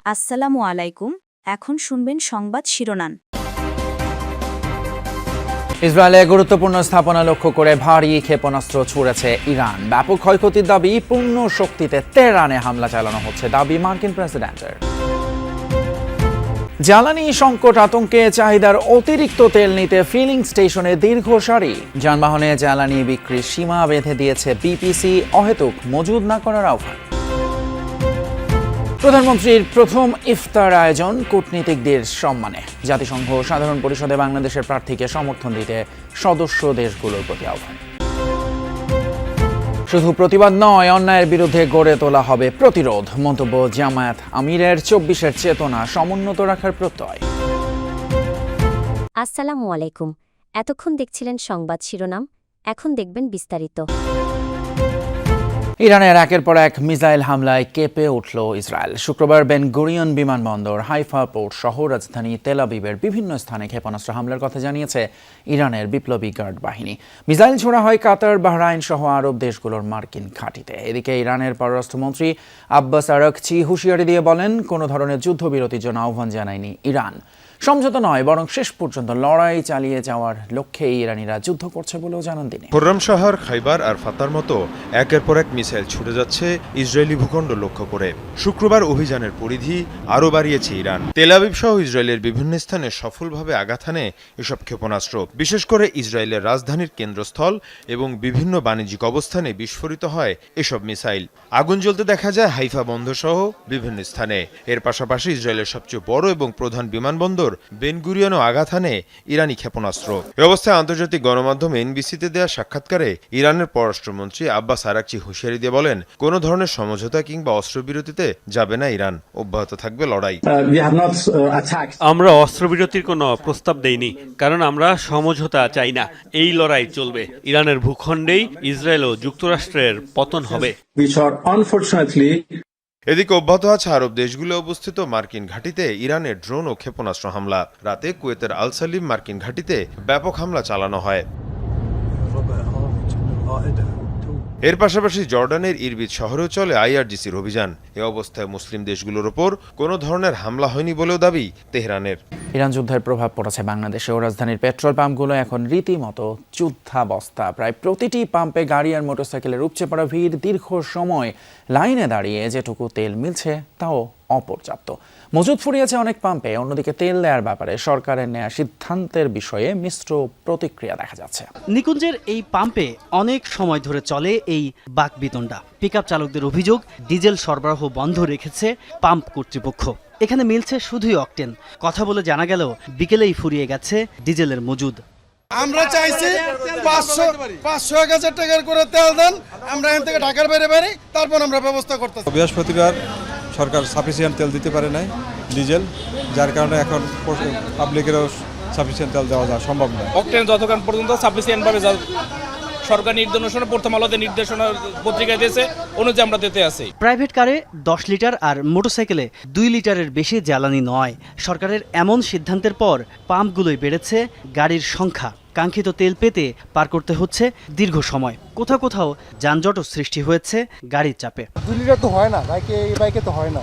আসসালামু আলাইকুম। এখন শুনবেন সংবাদ শিরোনাম। ইসরায়েলে গুরুত্বপূর্ণ স্থাপনা লক্ষ্য করে ভারী ক্ষেপণাস্ত্র ছুড়েছে ইরান। ব্যাপক ক্ষয়ক্ষতির দাবি, পূর্ণ শক্তিতে তেহরানে হামলা চালানো হচ্ছে দাবি মার্কিন প্রেসিডেন্টের। জ্বালানি সংকট আতঙ্কে চাহিদার অতিরিক্ত তেল নিতে ফিলিং স্টেশনে দীর্ঘ সারি। যানবাহনে জ্বালানি বিক্রির সীমা বেঁধে দিয়েছে বিপিসি, অহেতুক মজুদ না করার আহ্বান। প্রধানমন্ত্রীর প্রথম ইফতার আয়োজন কূটনীতিকদের সম্মানে। জাতিসংঘ সাধারণ পরিষদে বাংলাদেশের প্রার্থীকে সমর্থন দিতে সদস্য দেশগুলোর প্রতি আহ্বান। শুধু প্রতিবাদ নয়, অন্যায়ের বিরুদ্ধে গড়ে তোলা হবে প্রতিরোধ। মন্তব্য জামায়াত আমিরের। ২৪-এর চেতনা সমুন্নত রাখার প্রত্যয়। আসসালামু আলাইকুম। এতক্ষণ দেখছিলেন সংবাদ শিরোনাম, এখন দেখবেন বিস্তারিত। ইরানের একের পর এক মিসাইল হামলায় কেঁপে উঠল ইসরায়েল। শুক্রবার বেন গুরিয়ন বিমানবন্দর, হাইফা পোর্ট সহ রাজধানী তেল আবিবের বিভিন্ন স্থানে ক্ষেপণাস্ত্র হামলার কথা জানিয়েছে ইরানের বিপ্লবী গার্ড বাহিনী। মিসাইল ছোড়া হয় কাতার, বাহরাইন সহ আরব দেশগুলোর মার্কিন ঘাঁটিতে। এদিকে ইরানের পররাষ্ট্রমন্ত্রী আব্বাস আরাকচি হুঁশিয়ারি দিয়ে বলেন, কোনো ধরনের যুদ্ধবিরতির জন্য আহ্বান জানায়নি ইরান। সমঝোতা নয়, বরং শেষ পর্যন্ত লড়াই চালিয়ে যাওয়ার লক্ষ্যে ইরানিরা যুদ্ধ করছে বলেও জানান তিনি। খোররাম শহর, খাইবার আর ফাতার মতো একের পর এক মিসাইল ছুটে যাচ্ছে ইসরায়েলি ভূখণ্ড লক্ষ্য করে। শুক্রবার অভিযানের পরিধি আরও বাড়িয়েছে ইরান। তেল আবিব সহ ইসরায়েলের বিভিন্ন স্থানে সফলভাবে আঘাত হানে এসব ক্ষেপণাস্ত্র। বিশেষ করে ইসরায়েলের রাজধানীর কেন্দ্রস্থল এবং বিভিন্ন বাণিজ্যিক অবস্থানে বিস্ফোরিত হয় এসব মিসাইল। আগুন জ্বলতে দেখা যায় হাইফা বন্দর সহ বিভিন্ন স্থানে। এর পাশাপাশি ইসরায়েলের সবচেয়ে বড় এবং প্রধান বিমানবন্দর বেন গুরিয়নও আঘাত হানে ইরানি ক্ষেপণাস্ত্র। এ অবস্থায় আন্তর্জাতিক গণমাধ্যম এনবিসিতে দেওয়া সাক্ষাৎকারে ইরানের পররাষ্ট্রমন্ত্রী আব্বাস আরাকচি হুঁশিয়ারি দিয়ে বলেন, কোনো ধরনের সমঝোতা কিংবা অস্ত্রবিরতিতে যাবে না ইরান, অব্যাহত থাকবে লড়াই। আমরা অস্ত্রবিরতির কোনো প্রস্তাব দেইনি, কারণ আমরা সমঝোতা চাই না। এই লড়াই চলবে। ইরানের ভূখণ্ডেই ইসরায়েল ও যুক্তরাষ্ট্রের পতন হবে। এদিকে অব্যাহত আছে আরব দেশগুলো অবস্থিত মার্কিন ঘাঁটিতে ইরানের ড্রোন ও ক্ষেপণাস্ত্র হামলা। রাতে কুয়েতের আল সালিম মার্কিন ঘাঁটিতে ব্যাপক হামলা চালানো হয়। এর পাশাপাশি জর্ডানের ইরবিদ শহরেও চলে আইআরজিসির অভিযান। এ অবস্থায় মুসলিম দেশগুলোর ওপর কোনো ধরনের হামলা হয়নি বলেও দাবি তেহরানের। ইরান যুদ্ধের প্রভাব পড়েছে বাংলাদেশেও। রাজধানীর পেট্রোল পাম্পগুলো এখন রীতিমতো যুদ্ধাবস্থা। প্রায় প্রতিটি পাম্পে গাড়ি আর মোটরসাইকেলের উপচে পড়া ভিড়। দীর্ঘ সময় লাইনে দাঁড়িয়ে যেটুকু তেল মিলছে তাও অপর্যাপ্ত। মজুদ ফুরিয়েছে অনেক পাম্পে। অন্যদিকে তেল দেওয়ার ব্যাপারে সরকারের নেওয়া সিদ্ধান্তের বিষয়ে মিশ্র প্রতিক্রিয়া দেখা যাচ্ছে। নিকুঞ্জের এই পাম্পে অনেক সময় ধরে চলে এই বাকবিতণ্ডা। পিকআপ চালকদের অভিযোগ, ডিজেল সরবরাহ বন্ধ রেখেছে পাম্প কর্তৃপক্ষ। এখানে মিলছে শুধুই অকটেন। কথা বলে জানা গেল বিকেলেই ফুরিয়ে গেছে ডিজেলের মজুদ। আমরা চাইছি 500-1000 টাকার করে তেল দেন, আমরা এখান থেকে ঢাকার বাইরে বেরি, তারপর আমরা ব্যবস্থা করতেছি। বৃহস্পতিবার সরকার সাফিসিয়েন্ট তেল দিতে পারে নাই, ডিজেল, যার কারণে এখন পাবলিকেরও সাফিসিয়েন্ট তেল দেওয়া যায় সম্ভব নয়। অকটেন যতক্ষণ পর্যন্ত সাফিসিয়েন্টভাবে সরকার নির্দেশনা, প্রথম আলোতে নির্দেশনা পত্রিকায় দিয়েছে, অনুযায়ী আমরা দিতে আছি। প্রাইভেট কারে 10 লিটার আর মোটরসাইকেলে 2 লিটারের বেশি জ্বালানি নয়। সরকারের এমন সিদ্ধান্তের পর পাম্পগুলোই বেড়েছে গাড়ির সংখ্যা। কাঙ্ক্ষিত তেল পেতে পার করতে হচ্ছে দীর্ঘ সময়। কোথাও কোথাও যানজটও সৃষ্টি হয়েছে গাড়ির চাপে। 2 লিটার তো হয় না এই বাইকে তো হয় না।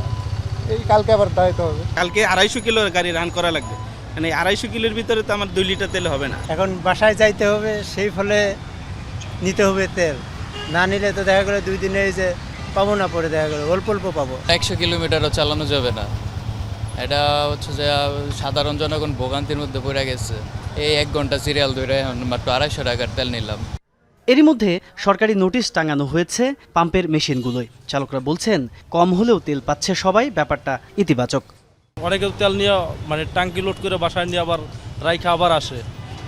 এই কালকে আবার দাঁড়াইতে হবে। কালকে 250 কিলো গাড়ি রান করা লাগবে, মানে 250 কিলোর ভিতরে তো আমার 2 লিটার তেল হবে না। এখন বাসায় যাইতে হবে, সেই ফলে নিতে হবে তেল। না নিলে তো দেখা গেলো 2 দিনে এই যে পাবো না, পরে দেখা গেলো অল্প অল্প পাবো। 100 কিলোমিটারও চালানো যাবে না। এটা হচ্ছে যে সাধারণ জনগণ ভোগান্তির মধ্যে পড়ে গেছে। এই 1 ঘন্টা সিরিয়াল ধরে মাত্র 250 টাকার তেল নিলাম। এরই মধ্যে সরকারি নোটিশ টাঙানো হয়েছে পাম্পের মেশিনগুলোয়। চালকরা বলছেন, কম হলেও তেল পাচ্ছে সবাই, ব্যাপারটা ইতিবাচক। অনেকে তেল নিয়ে মানে ট্যাঙ্কি লোড করে বাসায় নিয়ে আবার রাইখা আবার আসে,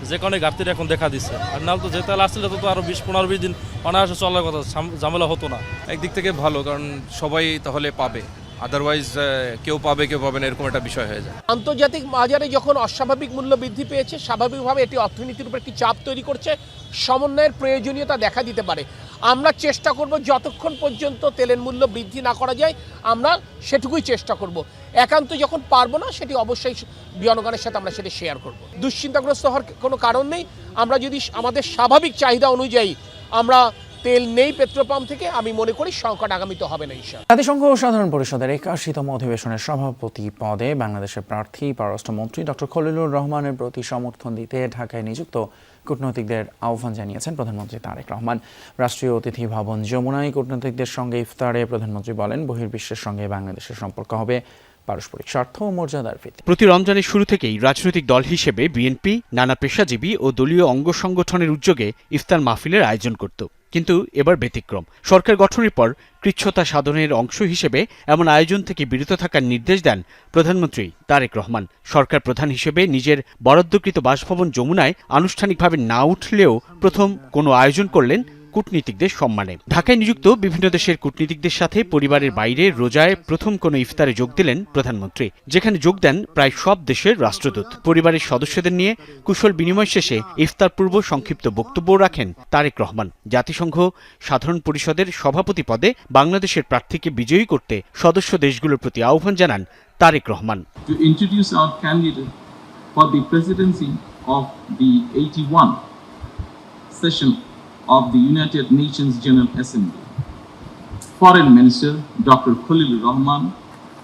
যে কারণে ঘাটতিটা এখন দেখা দিচ্ছে। আর নাহলে তো যে তেল আসলে তো আরো 20-15-20 দিন অনায়াসে চলার কথা, ঝামেলা হতো না। একদিক থেকে ভালো, কারণ সবাই তাহলে পাবে, আদারওয়াইজ কেউ পাবে কেউ পাবে না, এরকম একটা বিষয় হয়ে যায়। আন্তর্জাতিক বাজারে যখন অস্বাভাবিক মূল্য বৃদ্ধি পেয়েছে, স্বাভাবিকভাবে এটি অর্থনীতির উপর একটি চাপ তৈরি করছে। সমন্বয়ের প্রয়োজনীয়তা দেখা দিতে পারে। আমরা চেষ্টা করব যতক্ষণ পর্যন্ত তেলের মূল্য বৃদ্ধি না করা যায়, আমরা সেটুকুই চেষ্টা করব। একান্ত যখন পারবো না, সেটি অবশ্যই জনগণের সাথে আমরা সেটি শেয়ার করব। দুশ্চিন্তাগ্রস্ত হওয়ার কোনো কারণ নেই। আমরা যদি আমাদের স্বাভাবিক চাহিদা অনুযায়ী আমরা তেল নেই পেট্রোল পাম্প থেকে, আমি মনে করি সংকট আগামীতে হবে না ইনশাআল্লাহ। জাতিসংঘ সাধারণ পরিষদের 81তম অধিবেশনের সভাপতি পদে বাংলাদেশের প্রার্থী পররাষ্ট্রমন্ত্রী ডক্টর খলিলুর রহমানের প্রতি সমর্থন দিতে ঢাকায় নিযুক্ত কূটনৈতিকদের আহ্বান জানিয়েছেন প্রধানমন্ত্রী তারেক রহমান। রাষ্ট্রীয় অতিথি ভবন যমুনায় কূটনৈতিকদের সঙ্গে ইফতারে প্রধানমন্ত্রী বলেন, বহির্বিশ্বের সঙ্গে বাংলাদেশের সম্পর্ক হবে পারস্পরিক স্বার্থ ও মর্যাদার ভিত্তিতে। প্রতি রমজানের শুরু থেকেই রাজনৈতিক দল হিসেবে বিএনপি নানা পেশাজীবী ও দলীয় অঙ্গ সংগঠনের উদ্যোগে ইফতার মাহফিলের আয়োজন করত, কিন্তু এবার ব্যতিক্রম। সরকার গঠনের পর কৃচ্ছ্রতা সাধনের অংশ হিসেবে এমন আয়োজন থেকে বিরত থাকার নির্দেশ দেন প্রধানমন্ত্রী তারেক রহমান। সরকার প্রধান হিসেবে নিজের বরাদ্দকৃত বাসভবন যমুনায় আনুষ্ঠানিকভাবে না উঠলেও প্রথম কোনো আয়োজন করলেন কূটনীতিকদের সম্মানে। ঢাকায় নিযুক্ত বিভিন্ন দেশের কূটনীতিকদের সাথে পরিবারের বাইরে রোজায় প্রথম কোনো ইফতারে যোগ দিলেন প্রধানমন্ত্রী, যেখানে যোগ দেন প্রায় সব দেশের রাষ্ট্রদূত। পরিবারের সদস্যদের নিয়ে কুশল বিনিময় শেষে ইফতার পূর্ব সংক্ষিপ্ত বক্তব্য রাখেন তারেক রহমান। জাতিসংঘ সাধারণ পরিষদের সভাপতি পদে বাংলাদেশের প্রার্থীকে বিজয়ী করতে সদস্য দেশগুলোর প্রতি আহ্বান জানান Tarique Rahman. To introduce our candidate for the presidency of the 81 session of the United Nations General Assembly, Foreign Minister Dr. Khalilur Rahman.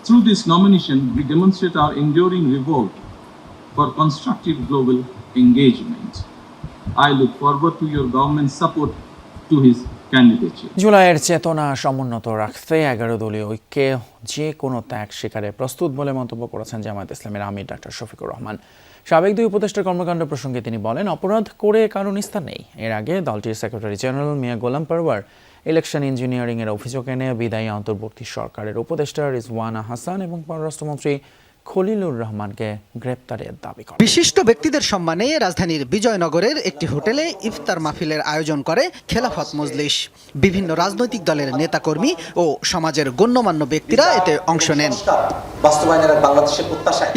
Through this nomination, we demonstrate our enduring revolt for constructive global engagement. I look forward to your government's support to his candidature. জুলাইয়ের চেতনা সমুন্নত রাখতে 11 দলীয় ঐক্যে যে কোনো ত্যাগ স্বীকারে প্রস্তুত বলে মন্তব্য করেছেন জামায়াত ইসলামের আমির ডক্টর শফিকুর রহমান। সাবেক দুই উপদেষ্টার কর্মকাণ্ড প্রসঙ্গে তিনি বলেন, অপরাধ করে কারো নিস্তার নেই। এর আগে দলটির সেক্রেটারি জেনারেল মিয়া গোলাম পরওয়ার ইলেকশন ইঞ্জিনিয়ারিং এর অভিযোগ এনে বিদায়ী অন্তর্বর্তী সরকারের উপদেষ্টা রিজওয়ানা হাসান এবং পররাষ্ট্রমন্ত্রী খলিলুর রহমানকে গ্রেপ্তারের দাবি করে। বিশিষ্ট ব্যক্তিদের সম্মানে রাজধানীর বিজয়নগরের একটি হোটেলে ইফতার মাহফিলের আয়োজন করে খেলাফত মজলিস। বিভিন্ন রাজনৈতিক দলের নেতাকর্মী ও সমাজের গণ্যমান্য ব্যক্তিরা এতে অংশ নেন।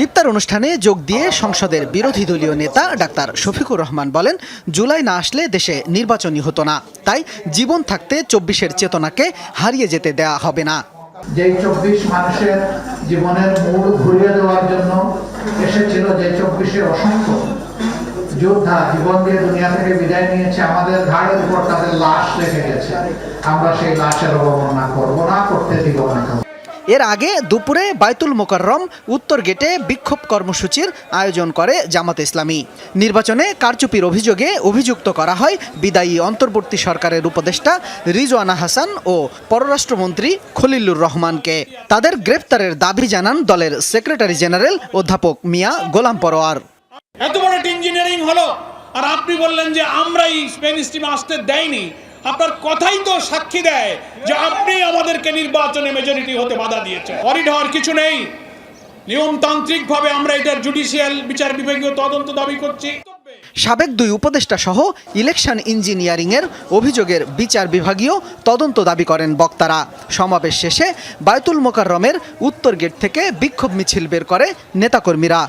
ইফতার অনুষ্ঠানে যোগ দিয়ে সংসদের বিরোধী দলীয় নেতা ডাক্তার শফিকুর রহমান বলেন, জুলাই না আসলে দেশে নির্বাচনই হতো না, তাই জীবন থাকতে 24-এর চেতনাকে হারিয়ে যেতে দেয়া হবে না। যে 24 মানুষের জীবনের মূল ঘুরিয়ে দেওয়ার জন্য এসেছিল, যে 24-এর অসংখ্য যোদ্ধা জীবন দিয়ে দুনিয়া থেকে বিদায় নিয়েছে, আমাদের ঘাড়ের উপর তাদের লাশ রেখে গেছে। আমরা সেই লাশের অবমাননা করব না, করতে দিব না। এর আগে দুপুরে বায়তুল মোকাররম উত্তর গেটে বিক্ষোভ কর্মসূচির আয়োজন করে জামাত ইসলামী। নির্বাচনে কারচুপির অভিযোগে অভিযুক্ত করা হয় বিদায়ী অন্তর্বর্তী সরকারের উপদেষ্টা রিজওয়ানা হাসান ও পররাষ্ট্রমন্ত্রী খলিলুর রহমানকে। তাদের গ্রেফতারের দাবি জানান দলের সেক্রেটারি জেনারেল অধ্যাপক মিয়া গোলাম পরওয়ার। এত বড় ইঞ্জিনিয়ারিং হলো আর আপনি বললেন যে আমরাই স্পেন স্ট্রিমে আসতে দেয়নি। আপনার কথাই তো সাক্ষী দেয় যে আপনি আমাদেরকে নির্বাচনে মেজরিটি হতে বাধা দিয়েছেন। করিডর কিছু নেই, নিয়মতান্ত্রিকভাবে আমরা এটার জুডিশিয়াল বিচার বিভাগীয় তদন্ত দাবি করছি। সাবেক দুই উপদেষ্টা সহ ইলেকশন ইঞ্জিনিয়ারিং এর অভিযোগের বিচার বিভাগীয় তদন্ত দাবি করেন বক্তারা। সমাবেশ শেষে বায়তুল মোকাররমের উত্তর গেট থেকে বিক্ষোভ মিছিল বের করে নেতাকর্মীরা।